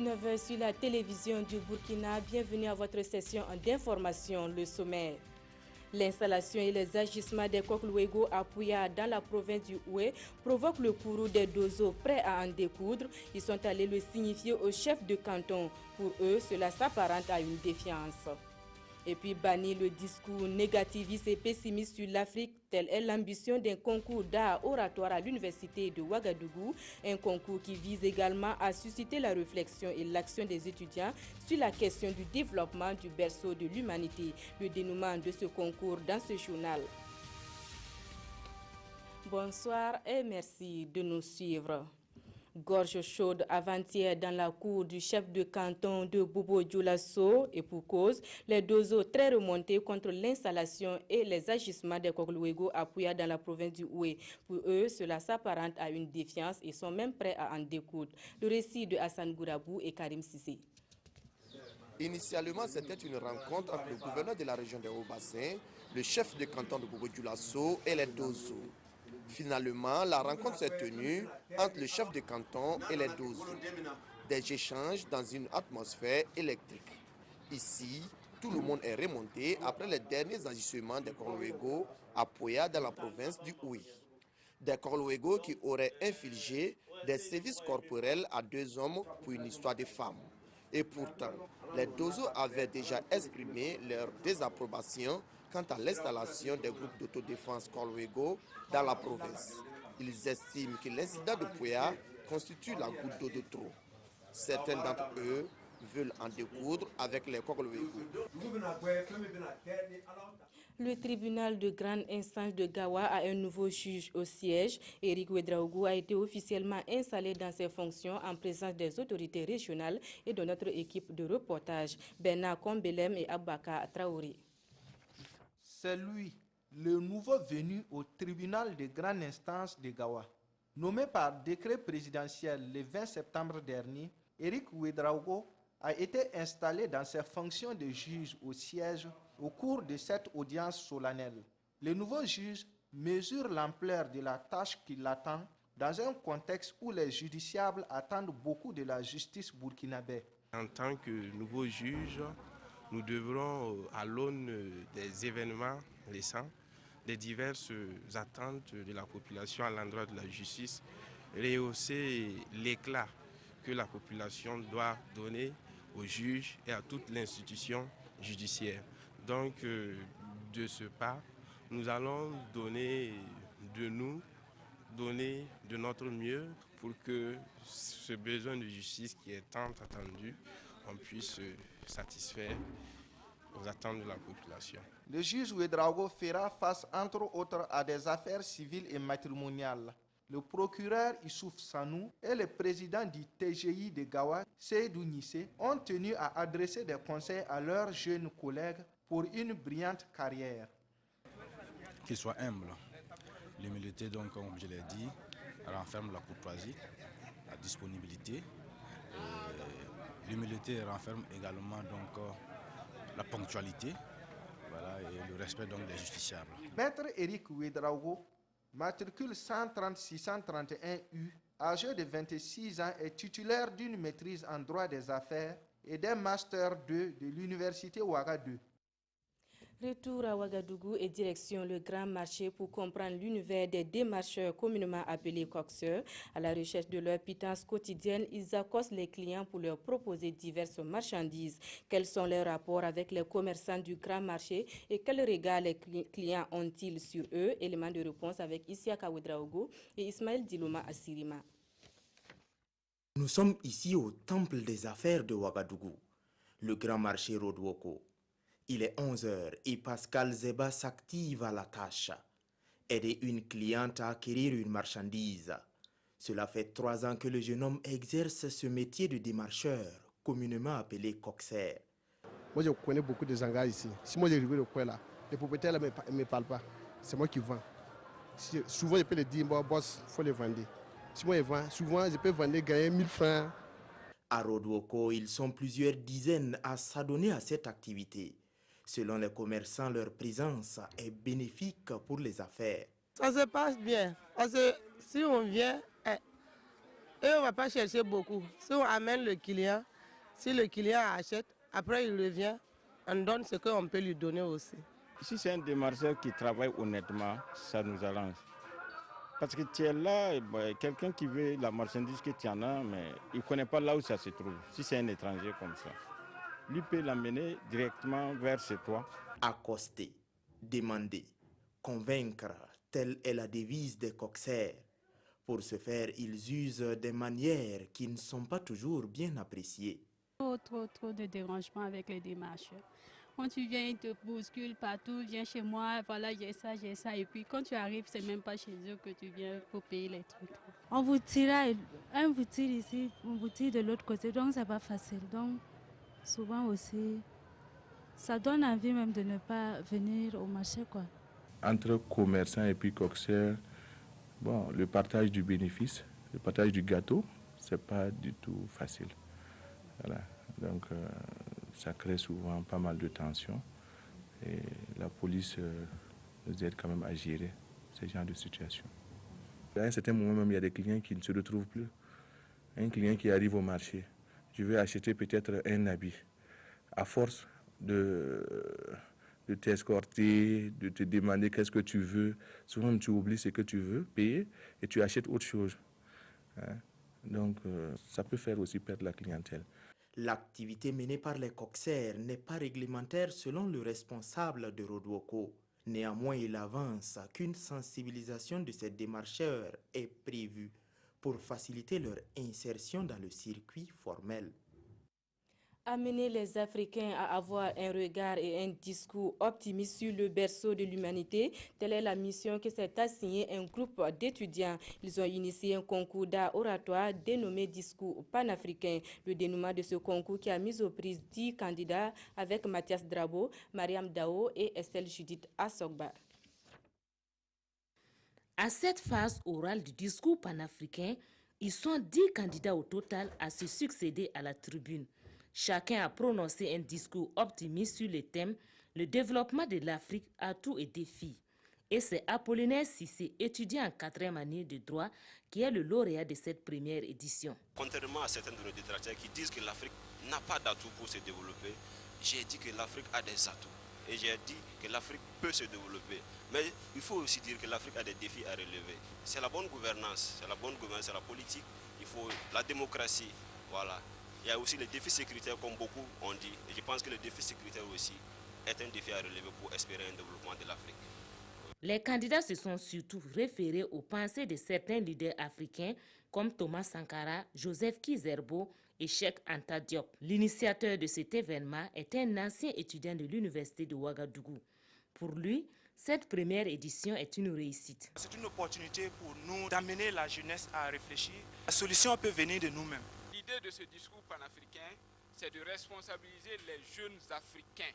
19h sur la télévision du Burkina. Bienvenue à votre session d'information, le sommaire. L'installation et les agissements des Koklouego à Pouya dans la province du Oué provoquent le courroux des Dozo prêts à en découdre. Ils sont allés le signifier au chef de canton. Pour eux, cela s'apparente à une défiance. Et puis bannir le discours négativiste et pessimiste sur l'Afrique, telle est l'ambition d'un concours d'art oratoire à l'université de Ouagadougou, un concours qui vise également à susciter la réflexion et l'action des étudiants sur la question du développement du berceau de l'humanité. Le dénouement de ce concours dans ce journal. Bonsoir et merci de nous suivre. Gorge chaude avant-hier dans la cour du chef de canton de Bobo-Dioulasso et pour cause, les Dozo très remontés contre l'installation et les agissements des Koklouego à Pouya dans la province du Oué. Pour eux, cela s'apparente à une défiance et sont même prêts à en découdre. Le récit de Hassan Gourabou et Karim Sissé. Initialement, c'était une rencontre entre le gouverneur de la région des Hauts-Bassins, le chef de canton de Bobo-Dioulasso et les Dozo. Finalement, la rencontre s'est tenue entre le chef de canton et les Dozo. Des échanges dans une atmosphère électrique. Ici, tout le monde est remonté après les derniers agissements des Koklouego à Pouya dans la province du Ouï. Des Koklouego qui auraient infligé des sévices corporels à 2 hommes pour une histoire de femmes. Et pourtant, les Dozo avaient déjà exprimé leur désapprobation quant à l'installation des groupes d'autodéfense Koklouego dans la province. Ils estiment que l'incident de Pouya constitue la goutte d'eau de trop. Certains d'entre eux veulent en découdre avec les Koklouego. Le tribunal de grande instance de Gawa a un nouveau juge au siège. Eric Ouedraogo a été officiellement installé dans ses fonctions en présence des autorités régionales et de notre équipe de reportage, Bernard Kombelem et Abaka Traoré. C'est lui, le nouveau venu au tribunal de grande instance de Gawa. Nommé par décret présidentiel le 20 septembre dernier, Eric Ouedraogo a été installé dans ses fonctions de juge au siège au cours de cette audience solennelle. Le nouveau juge mesure l'ampleur de la tâche qui l'attend dans un contexte où les justiciables attendent beaucoup de la justice burkinabé. En tant que nouveau juge, nous devrons, à l'aune des événements récents, des diverses attentes de la population à l'endroit de la justice, rehausser l'éclat que la population doit donner aux juges et à toute l'institution judiciaire. Donc, de ce pas, nous allons donner de nous, donner de notre mieux pour que ce besoin de justice qui est tant attendu, on puisse satisfaire aux attentes de la population. Le juge Ouedraogo fera face, entre autres, à des affaires civiles et matrimoniales. Le procureur Issouf Sanou et le président du TGI de Gawa, Seydou Nissé, ont tenu à adresser des conseils à leurs jeunes collègues pour une brillante carrière. Qu'ils soient humbles. L'humilité, donc, comme je l'ai dit, renferme la courtoisie, la disponibilité. L'humilité renferme également donc, la ponctualité, voilà, et le respect donc, des justiciables. Maître Eric Ouedraogo, matricule 136-131U, âgé de 26 ans, est titulaire d'une maîtrise en droit des affaires et d'un master 2 de l'université Ouagadougou. Retour à Ouagadougou et direction le grand marché pour comprendre l'univers des démarcheurs communément appelés coxeurs. À la recherche de leur pitance quotidienne, ils accostent les clients pour leur proposer diverses marchandises. Quels sont leurs rapports avec les commerçants du grand marché et quel regard les clients ont-ils sur eux? Élément de réponse avec Isiaka Ouedraogo et Ismaël Dilouma Assirima. Nous sommes ici au temple des affaires de Ouagadougou, le grand marché Rodwoko. Il est 11h et Pascal Zeba s'active à la tâche. Aider une cliente à acquérir une marchandise. Cela fait 3 ans que le jeune homme exerce ce métier de démarcheur, communément appelé coxer. Moi, je connais beaucoup de Zangas ici. Si moi, j'arrive au coin là, les propriétaires ne me parlent pas. C'est moi qui vends. Souvent, je peux les dire, bon, boss, il faut les vendre. Si moi, je vends, souvent, je peux vendre, gagner 1000 francs. À Rodwoko, ils sont plusieurs dizaines à s'adonner à cette activité. Selon les commerçants, leur présence est bénéfique pour les affaires. Ça se passe bien, parce que si on vient, et on ne va pas chercher beaucoup. Si on amène le client, Si le client achète, après il revient, on donne ce qu'on peut lui donner aussi. Si c'est un démarcheur qui travaille honnêtement, ça nous arrange. Parce que tu es là, quelqu'un qui veut la marchandise que tu en as, mais il ne connaît pas là où ça se trouve. Si c'est un étranger comme ça, lui peut l'amener directement vers chez toi. Accoster, demander, convaincre, telle est la devise des coxers. Pour ce faire, ils usent des manières qui ne sont pas toujours bien appréciées. Trop de dérangements avec les démarcheurs. Quand tu viens, ils te bousculent partout, viens chez moi, voilà, j'ai ça. Et puis quand tu arrives, c'est même pas chez eux que tu viens pour payer les trucs. On vous tire, un vous tire ici, on vous tire de l'autre côté, donc c'est pas facile. Donc souvent aussi, ça donne envie même de ne pas venir au marché, quoi. Entre commerçants et puis coxeurs, bon, le partage du bénéfice, le partage du gâteau, c'est pas du tout facile. Voilà. Donc ça crée souvent pas mal de tensions et la police nous aide quand même à gérer ce genre de situation. À un certain moment même, il y a des clients qui ne se retrouvent plus. Un client qui arrive au marché, je vais acheter peut-être un habit. À force de t'escorter, de te demander qu'est-ce que tu veux, souvent tu oublies ce que tu veux payer et tu achètes autre chose. Hein? Donc ça peut faire aussi perdre la clientèle. L'activité menée par les coxers n'est pas réglementaire selon le responsable de Rodwoko. Néanmoins, il avance qu'une sensibilisation de ces démarcheurs est prévue pour faciliter leur insertion dans le circuit formel. Amener les Africains à avoir un regard et un discours optimiste sur le berceau de l'humanité, telle est la mission que s'est assignée un groupe d'étudiants. Ils ont initié un concours d'art oratoire dénommé Discours panafricain. Le dénouement de ce concours qui a mis aux prises 10 candidats avec Mathias Drabo, Mariam Dao et Estelle Judith Assogba. À cette phase orale du discours panafricain, ils sont 10 candidats au total à se succéder à la tribune. Chacun a prononcé un discours optimiste sur le thème « Le développement de l'Afrique, atouts et défis ». Et c'est Apollinaire Cissé, étudiant en 4e année de droit, qui est le lauréat de cette première édition. Contrairement à certains de nos détracteurs qui disent que l'Afrique n'a pas d'atouts pour se développer, j'ai dit que l'Afrique a des atouts. Et j'ai dit que l'Afrique peut se développer. Mais il faut aussi dire que l'Afrique a des défis à relever. C'est la bonne gouvernance, c'est la politique, il faut la démocratie, voilà. Il y a aussi les défis sécuritaires comme beaucoup ont dit. Et je pense que le défi sécuritaire aussi est un défi à relever pour espérer un développement de l'Afrique. Les candidats se sont surtout référés aux pensées de certains leaders africains comme Thomas Sankara, Joseph Kizerbo et Cheikh Anta Diop. L'initiateur de cet événement est un ancien étudiant de l'université de Ouagadougou. Pour lui, cette première édition est une réussite. C'est une opportunité pour nous d'amener la jeunesse à réfléchir. La solution peut venir de nous-mêmes. L'idée de ce discours panafricain, c'est de responsabiliser les jeunes Africains.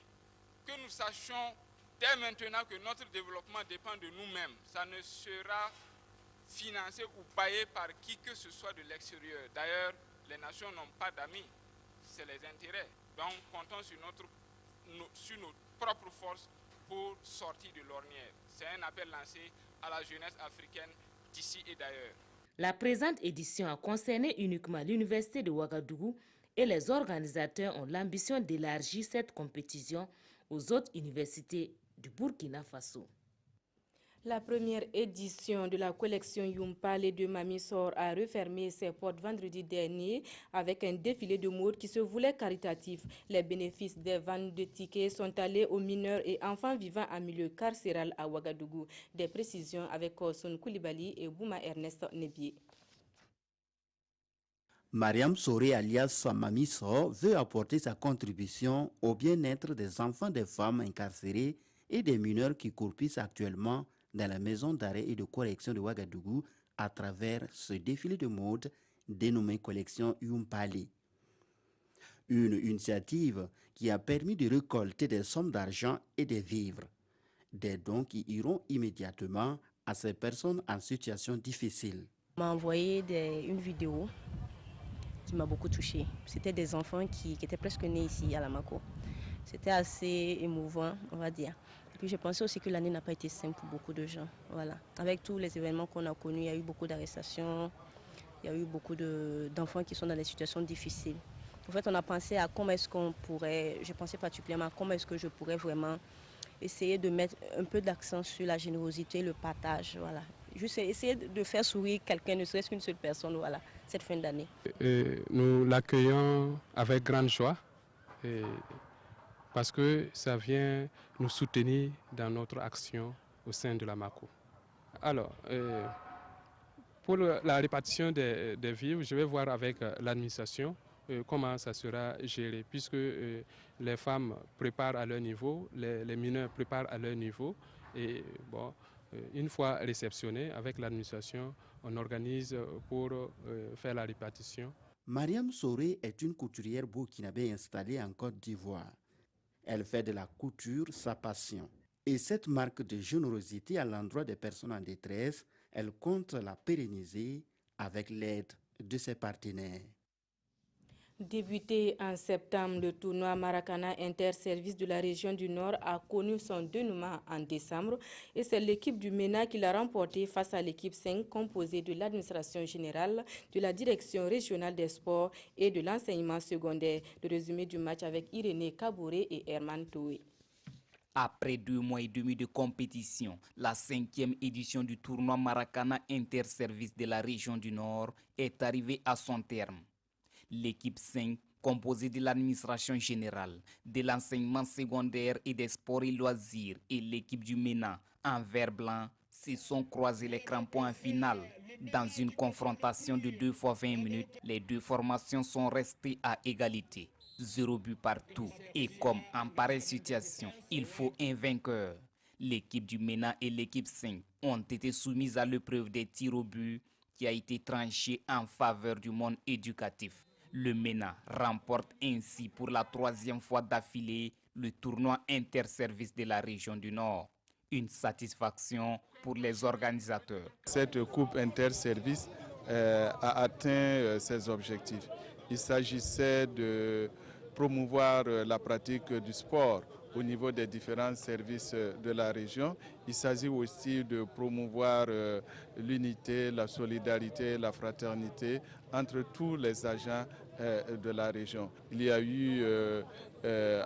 Que nous sachions dès maintenant que notre développement dépend de nous-mêmes. Ça ne sera financé ou payé par qui que ce soit de l'extérieur. D'ailleurs, les nations n'ont pas d'amis, c'est les intérêts. Donc, comptons sur nos propres forces pour sortir de l'ornière. C'est un appel lancé à la jeunesse africaine d'ici et d'ailleurs. La présente édition a concerné uniquement l'université de Ouagadougou et les organisateurs ont l'ambition d'élargir cette compétition aux autres universités du Burkina Faso. La première édition de la collection Yumpale de Mamisor a refermé ses portes vendredi dernier avec un défilé de mode qui se voulait caritatif. Les bénéfices des ventes de tickets sont allés aux mineurs et enfants vivant en milieu carcéral à Ouagadougou. Des précisions avec Korson Koulibaly et Bouma Ernest Nebié. Mariam Soré alias Mamisor veut apporter sa contribution au bien-être des enfants, des femmes incarcérées et des mineurs qui croupissent actuellement dans la maison d'arrêt et de correction de Ouagadougou à travers ce défilé de mode dénommé collection Yumpale. Une initiative qui a permis de récolter des sommes d'argent et des vivres, des dons qui iront immédiatement à ces personnes en situation difficile. On m'a envoyé une vidéo qui m'a beaucoup touchée. C'était des enfants qui étaient presque nés ici à Lamako. C'était assez émouvant, on va dire. Puis je pensais aussi que l'année n'a pas été simple pour beaucoup de gens. Voilà. Avec tous les événements qu'on a connus, il y a eu beaucoup d'arrestations, il y a eu beaucoup d'enfants qui sont dans des situations difficiles. En fait, on a pensé à comment est-ce qu'on pourrait, je pensais particulièrement à comment est-ce que je pourrais vraiment essayer de mettre un peu d'accent sur la générosité, le partage, voilà. Juste essayer de faire sourire quelqu'un, ne serait-ce qu'une seule personne, voilà, cette fin d'année. Nous l'accueillons avec grande joie parce que ça vient nous soutenir dans notre action au sein de la MACO. Alors, pour la répartition des vivres, je vais voir avec l'administration comment ça sera géré, puisque les femmes préparent à leur niveau, les mineurs préparent à leur niveau, et bon, une fois réceptionnés avec l'administration, on organise pour faire la répartition. Mariam Soré est une couturière burkinabé installée en Côte d'Ivoire. Elle fait de la couture sa passion. Et cette marque de générosité à l'endroit des personnes en détresse, elle compte la pérenniser avec l'aide de ses partenaires. Débuté en septembre, le tournoi Maracana Inter-Service de la région du Nord a connu son dénouement en décembre et c'est l'équipe du MENA qui l'a remporté face à l'équipe 5 composée de l'administration générale, de la direction régionale des sports et de l'enseignement secondaire. Le résumé du match avec Irénée Kabouré et Herman Toué. Après 2 mois et demi de compétition, la 5e édition du tournoi Maracana Inter-Service de la région du Nord est arrivée à son terme. L'équipe 5, composée de l'administration générale, de l'enseignement secondaire et des sports et loisirs, et l'équipe du MENA en vert blanc, se sont croisés les crampons en finale. Dans une confrontation de 2 fois 20 minutes, les deux formations sont restées à égalité. 0 but partout. Et comme en pareille situation, il faut un vainqueur. L'équipe du MENA et l'équipe 5 ont été soumises à l'épreuve des tirs au but qui a été tranchée en faveur du monde éducatif. Le MENA remporte ainsi pour la 3e fois d'affilée le tournoi interservice de la région du Nord. Une satisfaction pour les organisateurs. Cette coupe interservice a atteint ses objectifs. Il s'agissait de promouvoir la pratique du sport au niveau des différents services de la région. Il s'agit aussi de promouvoir l'unité, la solidarité, la fraternité entre tous les agents de la région. Il y a eu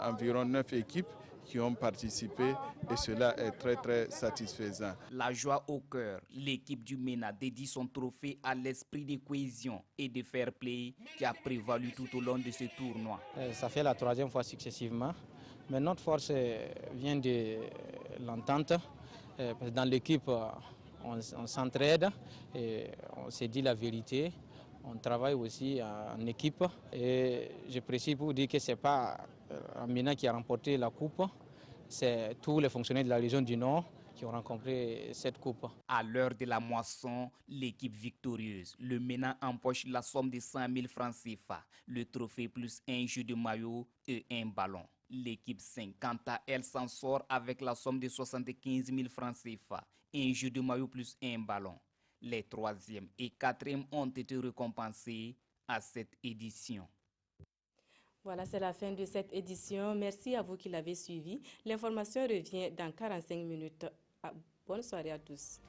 environ 9 équipes qui ont participé et cela est très satisfaisant. La joie au cœur, l'équipe du MENA dédie son trophée à l'esprit de cohésion et de fair play qui a prévalu tout au long de ce tournoi. Ça fait la 3e fois successivement, mais notre force vient de l'entente. Dans l'équipe, on s'entraide et on se dit la vérité. On travaille aussi en équipe et je précise pour vous dire que ce n'est pas un MENA qui a remporté la coupe, c'est tous les fonctionnaires de la région du Nord qui ont rencontré cette coupe. À l'heure de la moisson, l'équipe victorieuse, le MENA empoche la somme de 100 000 francs CFA, le trophée plus un jeu de maillot et un ballon. L'équipe 5, quant à elle, s'en sort avec la somme de 75 000 francs CFA, un jeu de maillot plus un ballon. Les 3e et 4e ont été récompensés à cette édition. Voilà, c'est la fin de cette édition. Merci à vous qui l'avez suivi. L'information revient dans 45 minutes. Bonne soirée à tous.